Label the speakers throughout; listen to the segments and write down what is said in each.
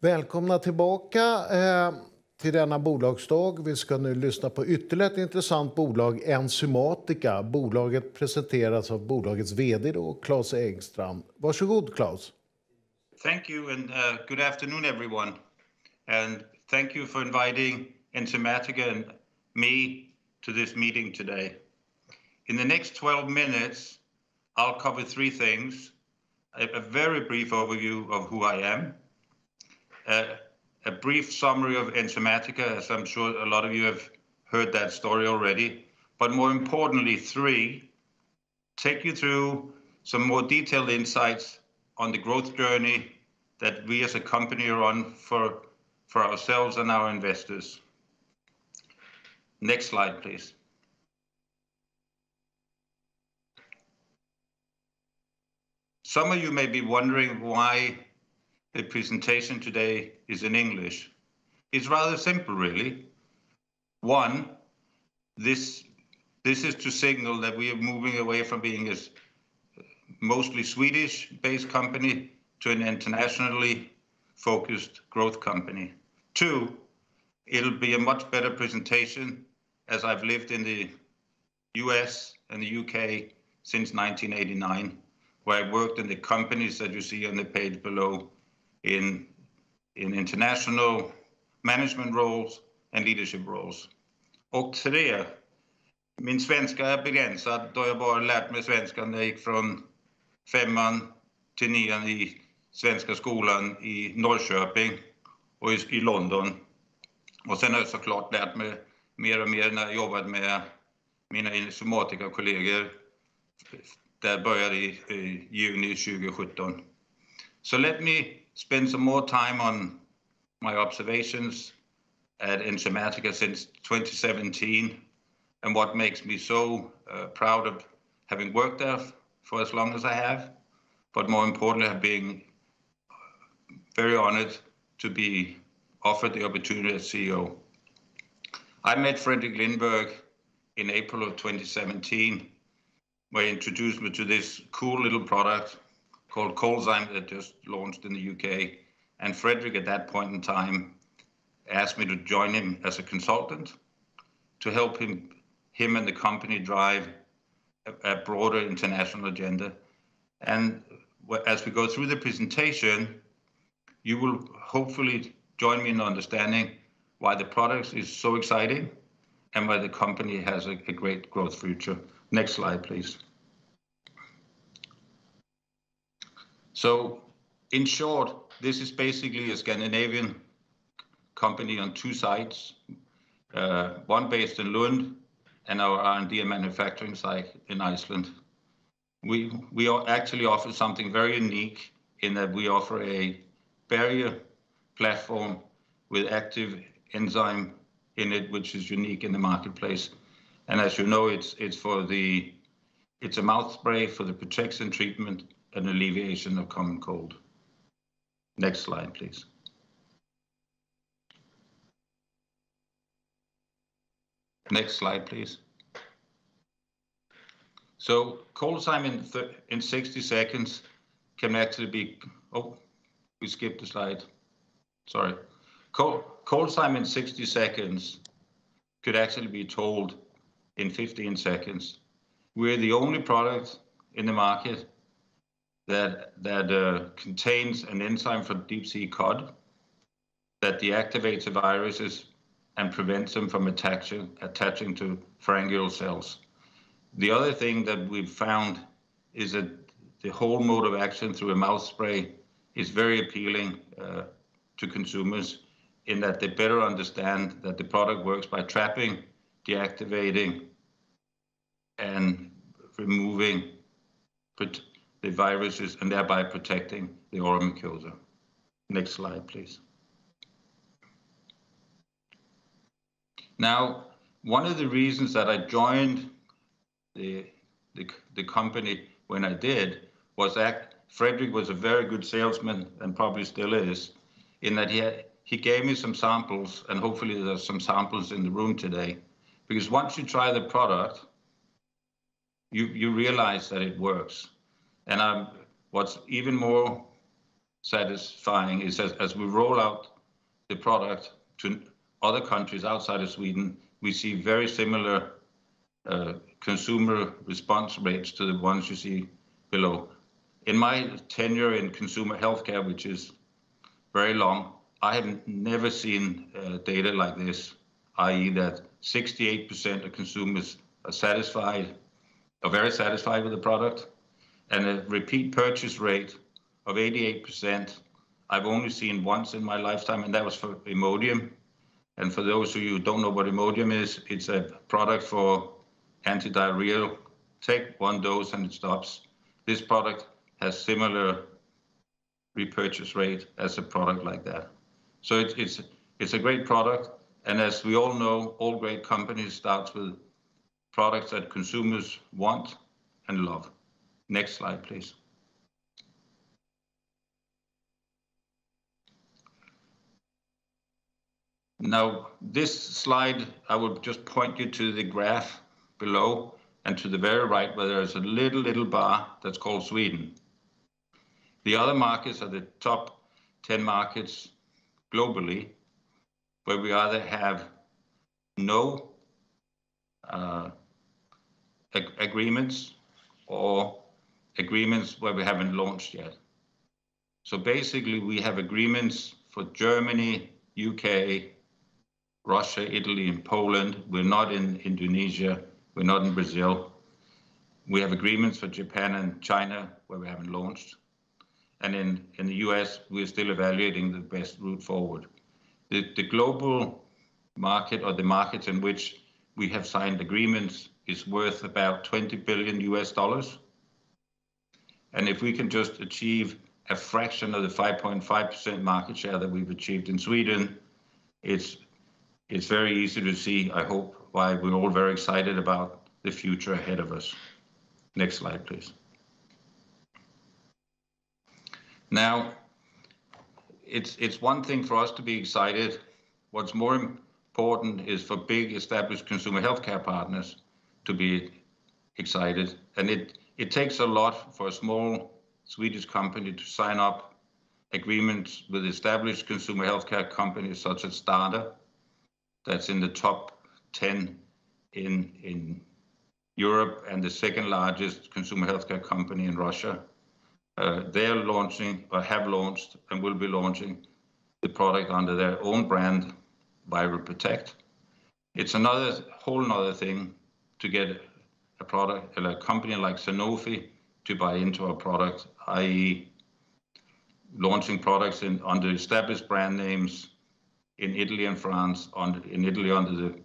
Speaker 1: Välkomna tillbaka till denna bolagsdag. Vi ska nu lyssna på ytterligare ett intressant bolag, Enzymatica. Bolaget presenteras av bolagets vd då, Claus Egstrand. Varsågod Claus.
Speaker 2: Thank you and good afternoon everyone. And thank you for inviting Enzymatica and me to this meeting today. In the next 12 minutes, I'll cover three things. A very brief overview of who I am. A brief summary of Enzymatica, as I'm sure a lot of you have heard that story already. But more importantly, take you through some more detailed insights on the growth journey that we as a company are on for ourselves and our investors. Next slide, please. Some of you may be wondering why the presentation today is in English. It's rather simple, really. One, this is to signal that we are moving away from being a mostly Swedish-based company to an internationally focused growth company. Two, it'll be a much better presentation as I've lived in the US and the UK since 1989, where I worked in the companies that you see on the page below in international management roles and leadership roles. Och tre, min svenska är begränsad då jag bara lärt mig svenska när jag gick från 5:an till 9:an i svenska skolan i Norrköping och i London. Och sen har jag såklart lärt mig mer och mer när jag jobbat med mina Enzymatica-kollegor. Där började i juni 2017. So let me spend some more time on my observations at Enzymatica since 2017 and what makes me so proud of having worked there for as long as I have, but more importantly, being very honored to be offered the opportunity as CEO. I met Fredrik Lindberg in April of 2017, where he introduced me to this cool little product called Enzymatic that just launched in the UK. And Fredrik at that point in time asked me to join him as a consultant to help him and the company drive a broader international agenda. And as we go through the presentation, you will hopefully join me in understanding why the product is so exciting and why the company has a great growth future. Next slide, please. So, in short, this is basically a Scandinavian company on two sites, one based in Lund and our R&D and manufacturing site in Iceland. We actually offer something very unique in that we offer a barrier platform with active enzyme in it, which is unique in the marketplace. And as you know, it's a mouth spray for the protection, treatment, and alleviation of common cold. Next slide, please. Next slide, please. So Enzyme in 60 seconds can actually be, oh, we skipped the slide. Sorry. Enzyme in 60 seconds could actually be told in 15 seconds. We're the only product in the market that contains an enzyme for deep sea cod that deactivates the viruses and prevents them from attaching to pharyngeal cells. The other thing that we've found is that the whole mode of action through a mouth spray is very appealing to consumers in that they better understand that the product works by trapping, deactivating, and removing the viruses and thereby protecting the oral mucosa. Next slide, please. Now, one of the reasons that I joined the company when I did was that Fredrik was a very good salesman and probably still is, in that he gave me some samples, and hopefully there's some samples in the room today, because once you try the product, you realize that it works. And what's even more satisfying is as we roll out the product to other countries outside of Sweden, we see very similar consumer response rates to the ones you see below. In my tenure in consumer healthcare, which is very long, I have never seen data like this, i.e. that 68% of consumers are satisfied, are very satisfied with the product, and a repeat purchase rate of 88%. I've only seen once in my lifetime, and that was for Imodium. And for those of you who don't know what Imodium is, it's a product for antidiarrheal. Take one dose and it stops. This product has similar repurchase rate as a product like that. So it's a great product. And as we all know, all great companies start with products that consumers want and love. Next slide, please. Now, this slide, I will just point you to the graph below and to the very right where there's a little bar that's called Sweden. The other markets are the top 10 markets globally, where we either have no agreements or agreements where we haven't launched yet. So basically we have agreements for Germany, UK, Russia, Italy, and Poland. We're not in Indonesia. We're not in Brazil. We have agreements for Japan and China where we haven't launched. And in the US, we're still evaluating the best route forward. The global market, or the markets in which we have signed agreements, is worth about $20 billion US. And if we can just achieve a fraction of the 5.5% market share that we've achieved in Sweden, it's very easy to see, I hope, why we're all very excited about the future ahead of us. Next slide, please. Now, it's one thing for us to be excited. What's more important is for big established consumer healthcare partners to be excited. And it takes a lot for a small Swedish company to sign up agreements with established consumer healthcare companies such as Stada, that's in the top 10 in Europe and the second largest consumer healthcare company in Russia. They're launching, or have launched, and will be launching the product under their own brand, Viral Protect. It's whole nother thing to get a product, a company like Sanofi to buy into our product, i.e. launching products under established brand names in Italy and France, in Italy under the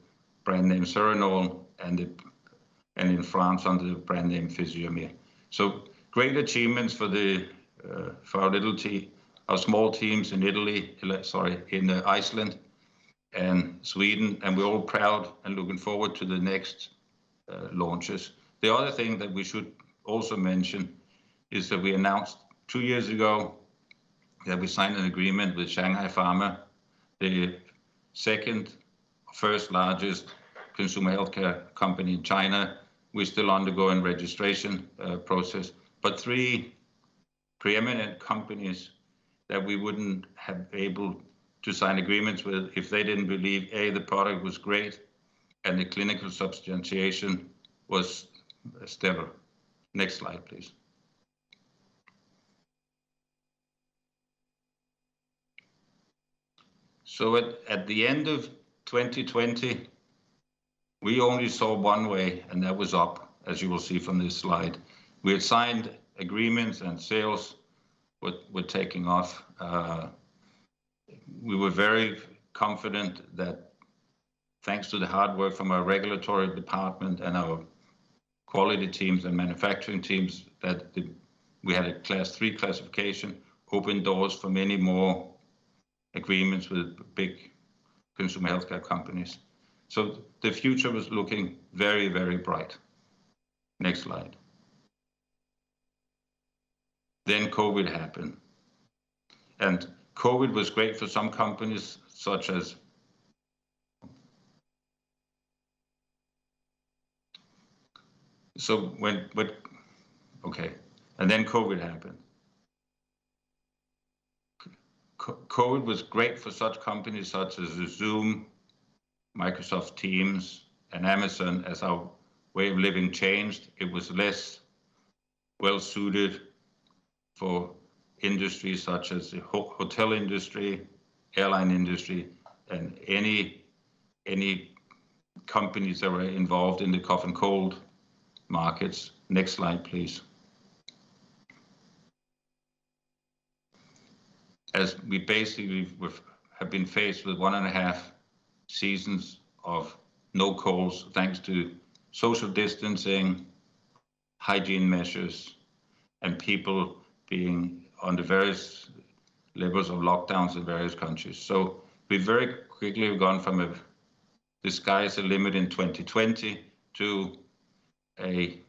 Speaker 2: brand name Serenol, and in France under the brand name Physiomir. So great achievements for our small teams in in Iceland and Sweden, and we're all proud and looking forward to the next launches. The other thing that we should also mention is that we announced 2 years ago that we signed an agreement with Shanghai Pharma, the first largest consumer healthcare company in China. We're still undergoing registration process, but 3 preeminent companies that we wouldn't have been able to sign agreements with if they didn't believe A, the product was great and the clinical substantiation was stellar. Next slide, please. So at the end of 2020, we only saw one way, and that was up, as you will see from this slide. We had signed agreements and sales were taking off. We were very confident that thanks to the hard work from our regulatory department and our quality teams and manufacturing teams, that we had a class 3 classification, opened doors for many more agreements with big consumer healthcare companies. So the future was looking very, very bright. Next slide. Then COVID happened. And COVID was great for some companies, such as and then COVID happened. COVID was great for such companies such as Zoom, Microsoft Teams, and Amazon. As our way of living changed, it was less well suited for industries such as the hotel industry, airline industry, and any companies that were involved in the cough and cold markets. Next slide, please. As we basically have been faced with 1.5 seasons of no colds, thanks to social distancing, hygiene measures, and people being under various levels of lockdowns in various countries. So we very quickly have gone from the sky is the limit in 2020 to a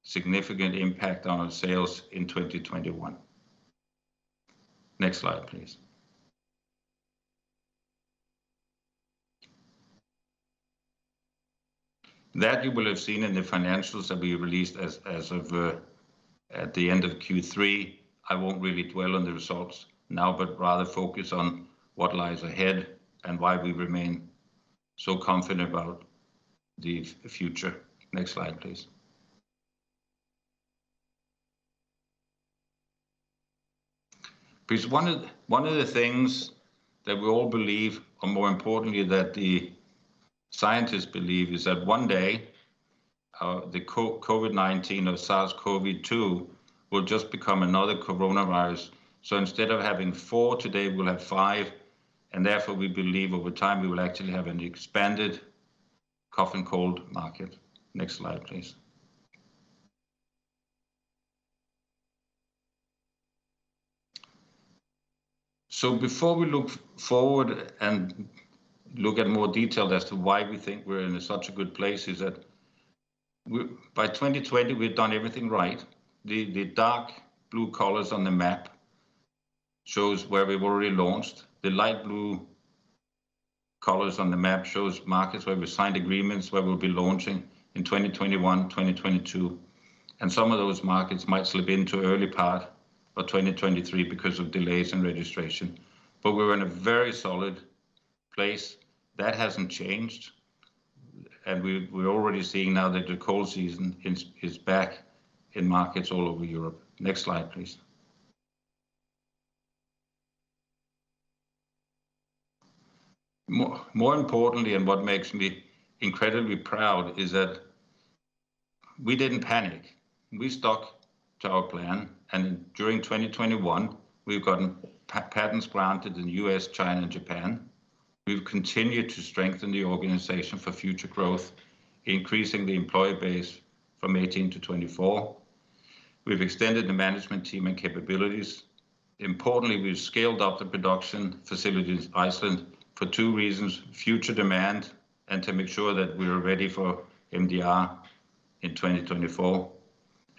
Speaker 2: significant impact on our sales in 2021. Next slide, please. That you will have seen in the financials that we released as of at the end of Q3. I won't really dwell on the results now, but rather focus on what lies ahead and why we remain so confident about the future. Next slide, please. Because one of the things that we all believe, or more importantly, that the scientists believe, is that one day the COVID-19 or SARS-CoV-2 will just become another coronavirus. So instead of having 4 today, we'll have 5, and therefore we believe over time we will actually have an expanded cough and cold market. Next slide, please. So before we look forward and look at more detail as to why we think we're in such a good place, is that by 2020 we've done everything right. The dark blue colors on the map shows where we've already launched. The light blue colors on the map shows markets where we've signed agreements where we'll be launching in 2021, 2022. And some of those markets might slip into early part of 2023 because of delays in registration. But we're in a very solid place. That hasn't changed. And we're already seeing now that the cold season is back in markets all over Europe. Next slide, please. More importantly, and what makes me incredibly proud, is that we didn't panic. We stuck to our plan, and during 2021, we've gotten patents granted in the US, China, and Japan. We've continued to strengthen the organization for future growth, increasing the employee base from 18 to 24. We've extended the management team and capabilities. Importantly, we've scaled up the production facilities in Iceland for 2 reasons: future demand and to make sure that we are ready for MDR in 2024.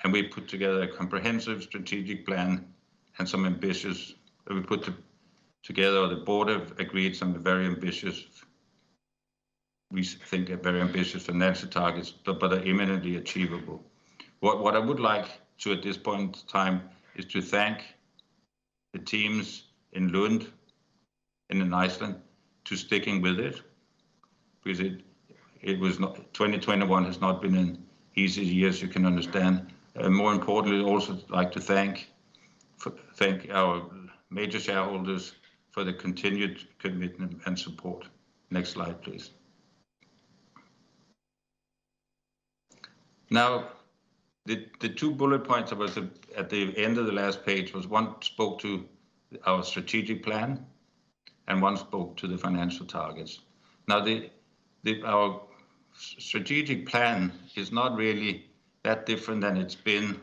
Speaker 2: And we put together a comprehensive strategic plan and some ambitious, we put together, the board have agreed some very ambitious, we think are very ambitious financial targets, but are imminently achievable. What I would like to at this point in time is to thank the teams in Lund and in Iceland to sticking with it, because it was not, 2021 has not been an easy year, as you can understand. More importantly, also like to thank our major shareholders for the continued commitment and support. Next slide, please. Now, the 2 bullet points that was at the end of the last page was, one spoke to our strategic plan and one spoke to the financial targets. Now, our strategic plan is not really that different than it's been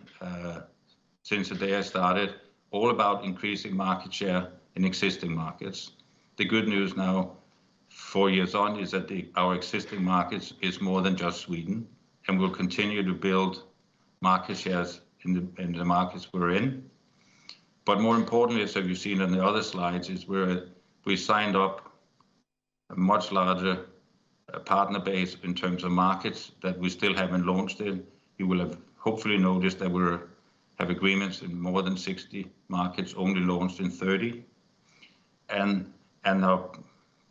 Speaker 2: since the day I started, all about increasing market share in existing markets. The good news now, 4 years on, is that our existing markets is more than just Sweden, and we'll continue to build market shares in the markets we're in. But more importantly, as you've seen on the other slides, is we signed up a much larger partner base in terms of markets that we still haven't launched in. You will have hopefully noticed that we have agreements in more than 60 markets, only launched in 30. and our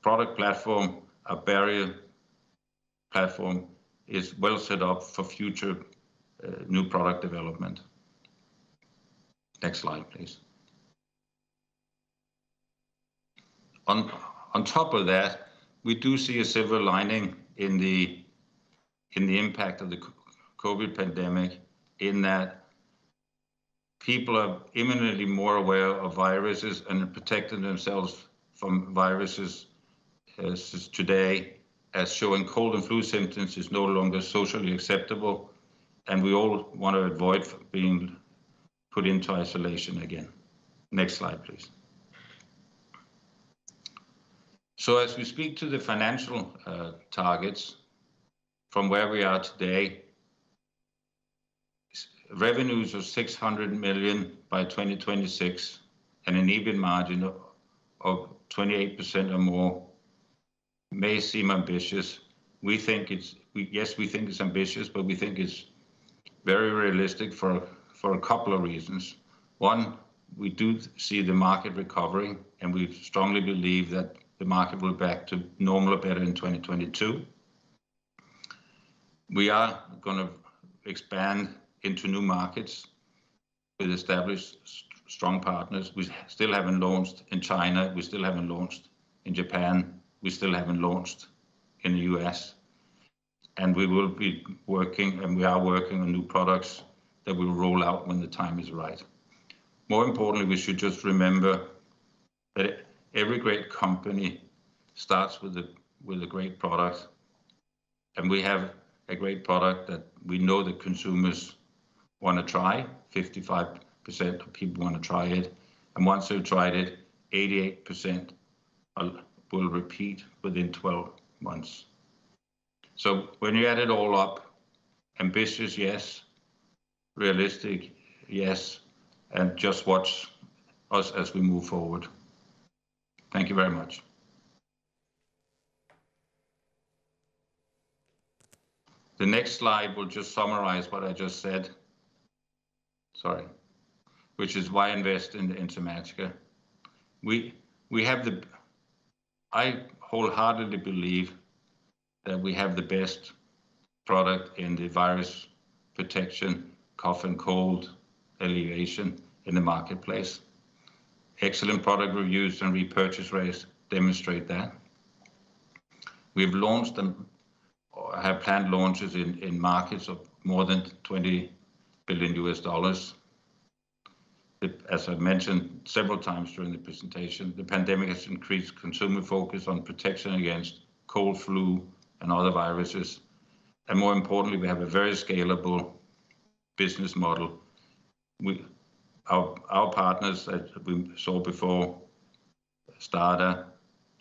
Speaker 2: product platform, our barrier platform, is well set up for future new product development. Next slide, please. On top of that, we do see a silver lining in the impact of the COVID pandemic, in that people are imminently more aware of viruses and protecting themselves from viruses today, as showing cold and flu symptoms is no longer socially acceptable, and we all want to avoid being put into isolation again. Next slide, please. So as we speak to the financial targets, from where we are today, revenues of 600 million by 2026 and an EBIT margin of 28% or more may seem ambitious. We think it's ambitious, but we think it's very realistic for a couple of reasons. One, we do see the market recovering, and we strongly believe that the market will be back to normal or better in 2022. We are going to expand into new markets with established strong partners. We still haven't launched in China. We still haven't launched in Japan. We still haven't launched in the US. And we will be working, and we are working on new products that will roll out when the time is right. More importantly, we should just remember that every great company starts with a great product, and we have a great product that we know that consumers want to try. 55% of people want to try it, and once they've tried it, 88% will repeat within 12 months. So when you add it all up, ambitious, yes. Realistic, yes. And just watch us as we move forward. Thank you very much. The next slide will just summarize what I just said. Sorry. Which is why invest in the Enzymatica. I wholeheartedly believe that we have the best product in the virus protection, cough and cold alleviation in the marketplace. Excellent product reviews and repurchase rates demonstrate that. We've launched them, or have planned launches in markets of more than $20 billion. As I mentioned several times during the presentation, the pandemic has increased consumer focus on protection against cold, flu, and other viruses. And more importantly, we have a very scalable business model. Our partners that we saw before, STADA,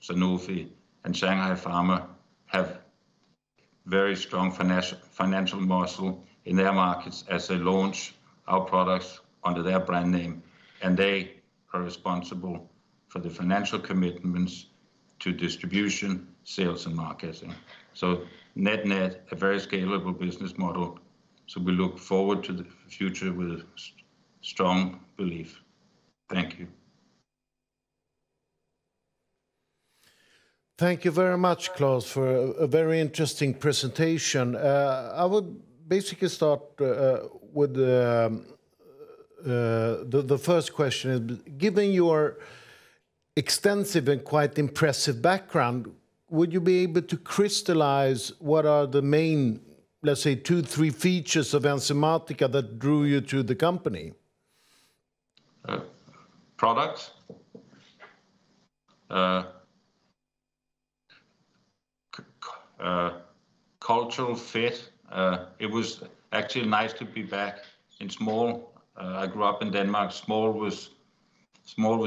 Speaker 2: Sanofi, and Shanghai Pharma, have very strong financial muscle in their markets as they launch our products under their brand name, and they are responsible for the financial commitments to distribution, sales, and marketing. So net, a very scalable business model. So we look forward to the future with strong belief. Thank you.
Speaker 1: Thank you very much, Claus, for a very interesting presentation. I would basically start with the first question. Is, given your extensive and quite impressive background, would you be able to crystallize what are the main, let's say, 2-3 features of Enzymatica that drew you to the company?
Speaker 2: Products, cultural fit. It was actually nice to be back in small. I grew up in Denmark. Small was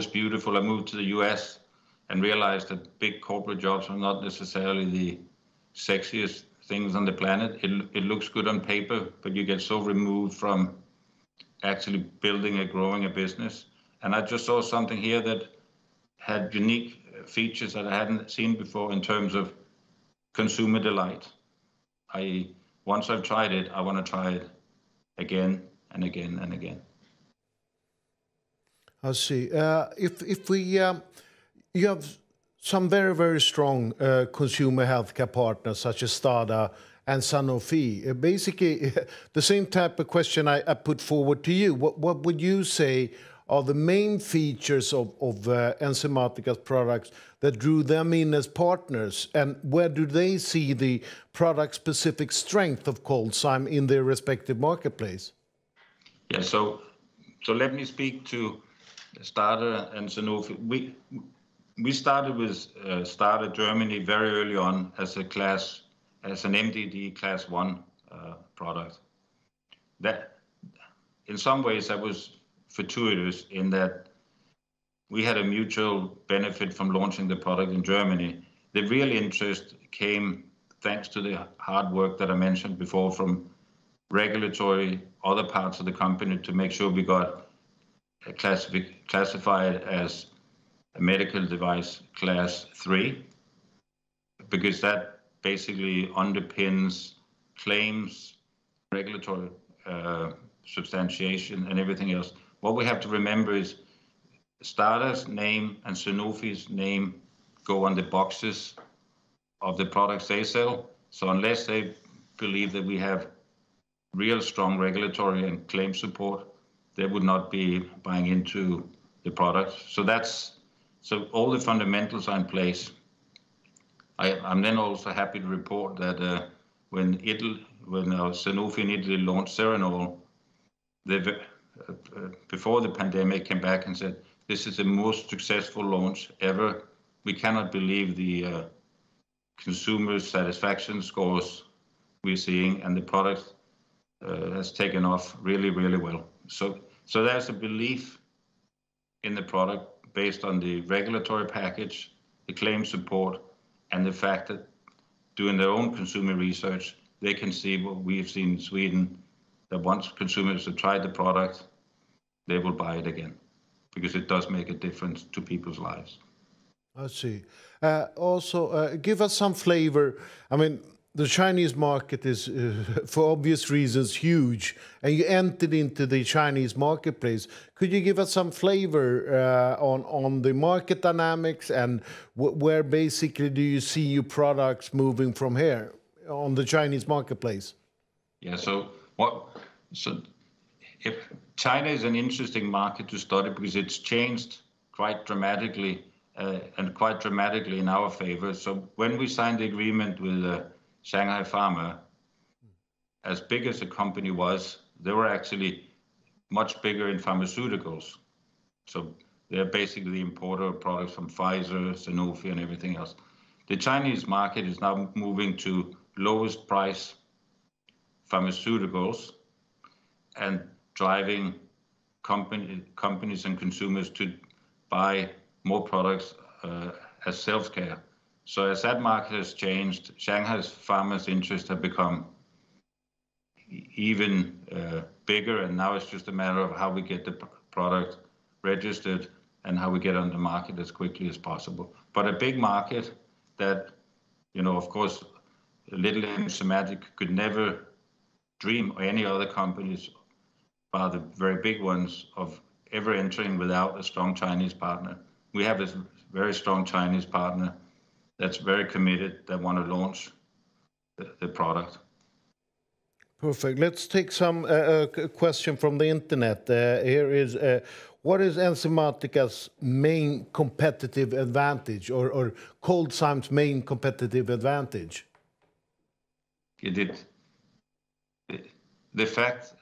Speaker 2: beautiful. I moved to the US and realized that big corporate jobs are not necessarily the sexiest things on the planet. It looks good on paper, but you get so removed from actually building and growing a business. And I just saw something here that had unique features that I hadn't seen before in terms of consumer delight. Once I've tried it, I want to try it again and again and again.
Speaker 1: I see. If we You have some very, very strong consumer healthcare partners such as Stada and Sanofi. Basically, the same type of question I put forward to you. What would you say are the main features of Enzymatica's products that drew them in as partners, and where do they see the product-specific strength of ColdZyme in their respective marketplace?
Speaker 2: Yeah, so let me speak to Stada and Sanofi. We started with Stada Germany very early on as an MDD class 1 product. That, in some ways, that was fortuitous in that we had a mutual benefit from launching the product in Germany. The real interest came thanks to the hard work that I mentioned before from regulatory, other parts of the company to make sure we got classified as a medical device class 3, because that basically underpins claims, regulatory substantiation, and everything else. What we have to remember is Stada's name and Sanofi's name go on the boxes of the products they sell. So unless they believe that we have real strong regulatory and claim support, they would not be buying into the product. So all the fundamentals are in place. I'm then also happy to report that when Sanofi in Italy launched Serenol, before the pandemic came back and said, this is the most successful launch ever. We cannot believe the consumer satisfaction scores we're seeing, and the product has taken off really, really well. So there's a belief in the product based on the regulatory package, the claim support, and the fact that doing their own consumer research, they can see what we've seen in Sweden, that once consumers have tried the product, they will buy it again, because it does make a difference to people's lives.
Speaker 1: I see. Also, give us some flavor. I mean, the Chinese market is, for obvious reasons, huge, and you entered into the Chinese marketplace. Could you give us some flavor on the market dynamics, and where basically do you see your products moving from here on the Chinese marketplace?
Speaker 2: Yeah, if China is an interesting market to study because it's changed quite dramatically and quite dramatically in our favor. So when we signed the agreement with Shanghai Pharma, as big as the company was, they were actually much bigger in pharmaceuticals. So they're basically the importer of products from Pfizer, Sanofi, and everything else. The Chinese market is now moving to lowest price pharmaceuticals and driving companies and consumers to buy more products as self-care. So as that market has changed, Shanghai's pharma's interests have become even bigger, and now it's just a matter of how we get the product registered and how we get on the market as quickly as possible. But a big market that, of course, little Enzymatic could never dream, or any other companies, bar the very big ones, of ever entering without a strong Chinese partner. We have a very strong Chinese partner that's very committed, that want to launch the product.
Speaker 1: Perfect. Let's take some question from the internet. Here is, what is Enzymatica's main competitive advantage, or ColdZyme's main competitive advantage?
Speaker 2: The fact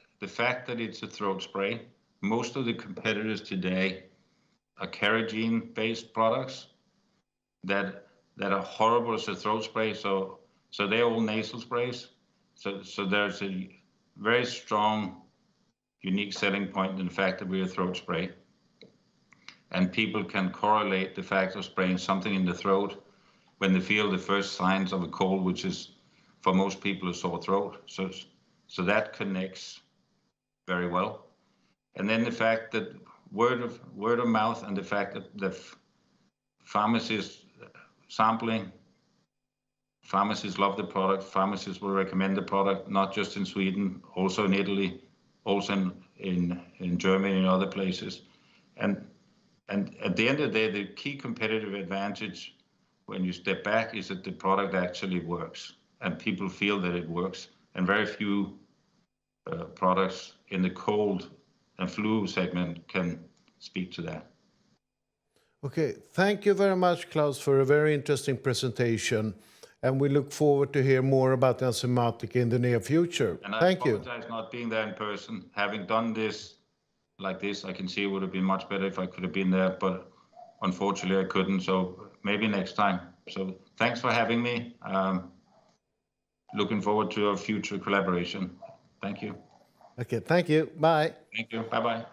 Speaker 2: that it's a throat spray. Most of the competitors today are carrageen-based products that are horrible as a throat spray. So they're all nasal sprays. So there's a very strong, unique selling point in the fact that we're a throat spray. And people can correlate the fact of spraying something in the throat when they feel the first signs of a cold, which is, for most people, a sore throat. So that connects very well. And then the fact that word of mouth, and the fact that the pharmacists sampling, pharmacists love the product, pharmacists will recommend the product, not just in Sweden, also in Italy, also in Germany and other places. And And at the end of the day, the key competitive advantage when you step back is that the product actually works and people feel that it works. And very few products in the cold and flu segment can speak to that.
Speaker 1: Okay, thank you very much, Claus, for a very interesting presentation. And we look forward to hear more about Enzymatica in the near future.
Speaker 2: And
Speaker 1: Thank you.
Speaker 2: I apologize not being there in person. Having done this like this, I can see it would have been much better if I could have been there, but unfortunately I couldn't. So maybe next time. So thanks for having me. Looking forward to a future collaboration. Thank you.
Speaker 1: Okay, thank you. Bye.
Speaker 2: Thank you. Bye-bye.